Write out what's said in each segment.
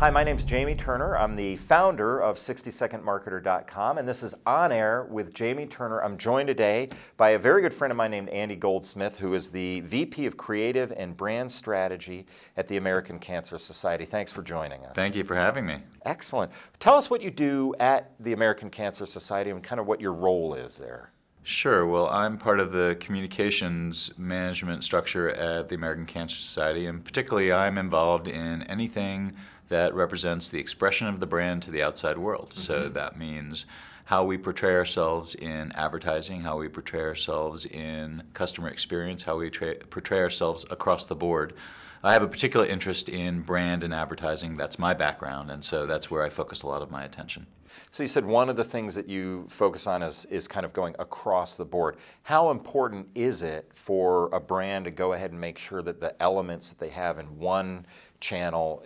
Hi, my name's Jamie Turner. I'm the founder of 60secondmarketer.com, and this is On Air with Jamie Turner. I'm joined today by a very good friend of mine named Andy Goldsmith, who is the VP of Creative and Brand Strategy at the American Cancer Society. Thanks for joining us. Thank you for having me. Excellent. Tell us what you do at the American Cancer Society and kind of what your role is there. Sure. Well, I'm part of the communications management structure at the American Cancer Society, and particularly I'm involved in anything that represents the expression of the brand to the outside world. Mm-hmm. So that means how we portray ourselves in advertising, how we portray ourselves in customer experience, how we portray ourselves across the board. I have a particular interest in brand and advertising. That's my background, and so that's where I focus a lot of my attention. So you said one of the things that you focus on is kind of going across the board. How important is it for a brand to go ahead and make sure that the elements that they have in one channel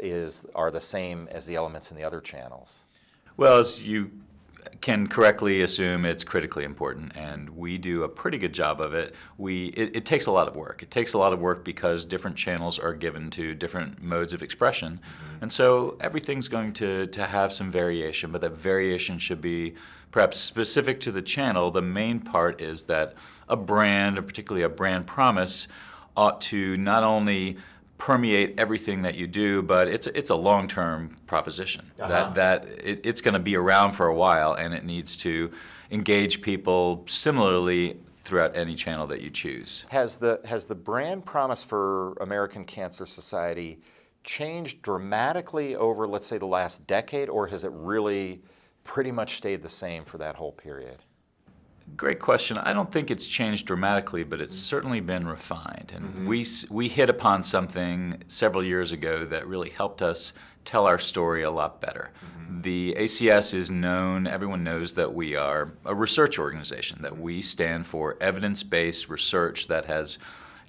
are the same as the elements in the other channels? Well, as you can correctly assume, it's critically important, and we do a pretty good job of it. It takes a lot of work. It takes a lot of work because different channels are given to different modes of expression, and so everything's going to have some variation, but that variation should be perhaps specific to the channel. The main part is that a brand, or particularly a brand promise, ought to not only permeate everything that you do, but it's a long-term proposition. It's going to be around for a while, and it needs to engage people similarly throughout any channel that you choose. Has the brand promise for American Cancer Society changed dramatically over, let's say, the last decade, or has it really pretty much stayed the same for that whole period? Great question. I don't think it's changed dramatically, but it's certainly been refined. And we hit upon something several years ago that really helped us tell our story a lot better. The ACS is known, everyone knows that we are a research organization, that we stand for evidence-based research that has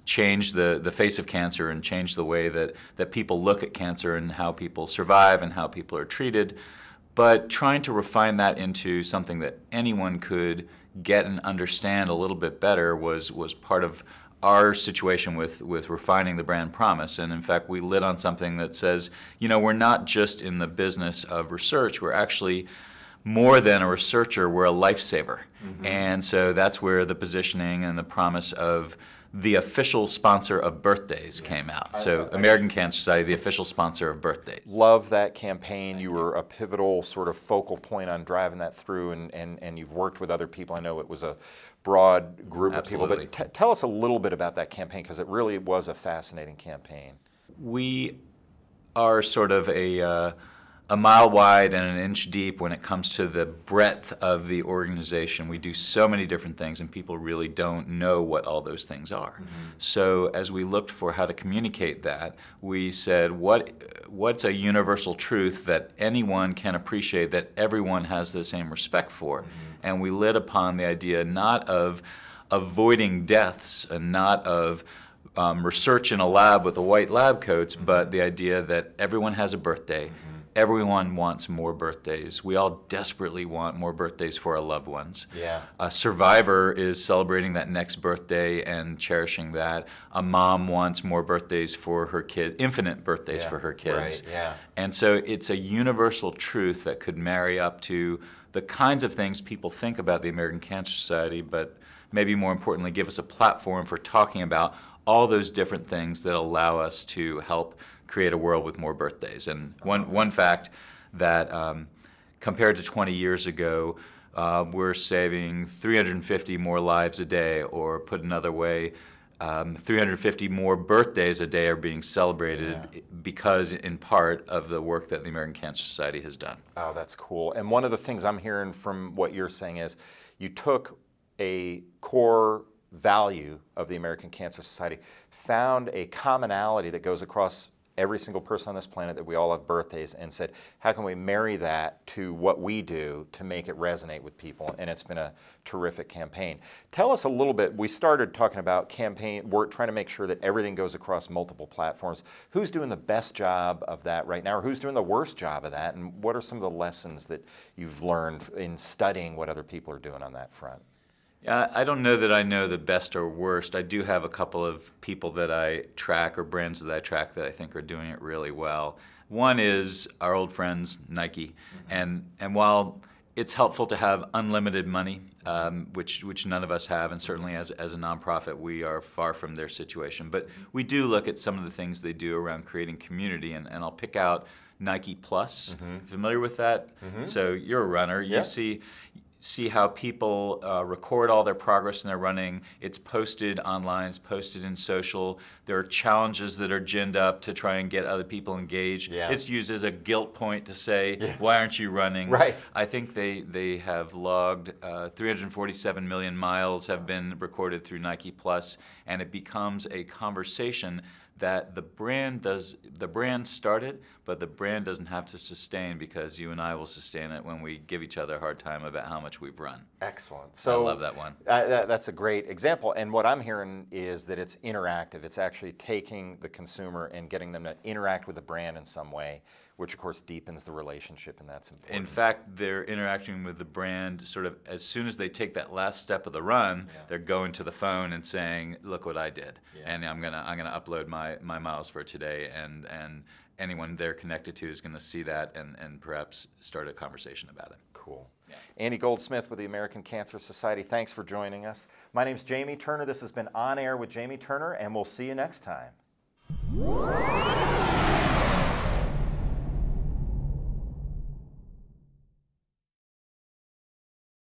changed the face of cancer and changed the way that people look at cancer and how people survive and how people are treated. But trying to refine that into something that anyone could get and understand a little bit better was part of our situation with refining the brand promise. And in fact, we lit on something that says, you know, we're not just in the business of research, we're actually more than a researcher, we're a lifesaver. And so that's where the positioning and the promise of the official sponsor of birthdays came out. So American Cancer Society, the official sponsor of birthdays. Love that campaign. You were a pivotal sort of focal point on driving that through, and you've worked with other people. I know it was a broad group of people, but tell us a little bit about that campaign, because it really was a fascinating campaign. We are sort of a mile wide and an inch deep when it comes to the breadth of the organization. We do so many different things, and people really don't know what all those things are. So as we looked for how to communicate that, we said, what's a universal truth that anyone can appreciate, that everyone has the same respect for? And we lit upon the idea not of avoiding deaths and not of research in a lab with the white lab coats, but the idea that everyone has a birthday. Everyone wants more birthdays. We all desperately want more birthdays for our loved ones. Yeah. A survivor is celebrating that next birthday and cherishing that. A mom wants more birthdays for her kid, infinite birthdays for her kids. Right, yeah. And so it's a universal truth that could marry up to the kinds of things people think about the American Cancer Society, but maybe more importantly, give us a platform for talking about all those different things that allow us to help create a world with more birthdays. And one fact that compared to 20 years ago, we're saving 350 more lives a day, or put another way, 350 more birthdays a day are being celebrated because, in part, of the work that the American Cancer Society has done. Oh, that's cool. And one of the things I'm hearing from what you're saying is you took a core value of the American Cancer Society, found a commonality that goes across every single person on this planet, that we all have birthdays, and said, how can we marry that to what we do to make it resonate with people? And it's been a terrific campaign. Tell us a little bit, we started talking about campaign work, trying to make sure that everything goes across multiple platforms. Who's doing the best job of that right now, or who's doing the worst job of that, and what are some of the lessons that you've learned in studying what other people are doing on that front? I don't know that I know the best or worst. I do have a couple of people that I track or brands that I track that I think are doing it really well. One is our old friends, Nike. And while it's helpful to have unlimited money, which none of us have, and certainly as a nonprofit, we are far from their situation. But we do look at some of the things they do around creating community, and I'll pick out Nike Plus. Familiar with that? So you're a runner. You see how people record all their progress in their running. It's posted online, it's posted in social. There are challenges that are ginned up to try and get other people engaged. It's used as a guilt point to say, why aren't you running? Right. I think they have logged 347 million miles have been recorded through Nike Plus, and it becomes a conversation that the brand started, but the brand doesn't have to sustain, because you and I will sustain it when we give each other a hard time about how much we've run. Excellent. So I love that one. That's a great example. And what I'm hearing is that it's interactive. It's actually taking the consumer and getting them to interact with the brand in some way, which of course deepens the relationship, and that's important. In fact, they're interacting with the brand sort of as soon as they take that last step of the run, they're going to the phone and saying, look what I did. And I'm gonna upload my miles for today, and anyone they're connected to is gonna see that and perhaps start a conversation about it. Cool. Andy Goldsmith with the American Cancer Society, thanks for joining us. My name's Jamie Turner. This has been On Air with Jamie Turner, and we'll see you next time.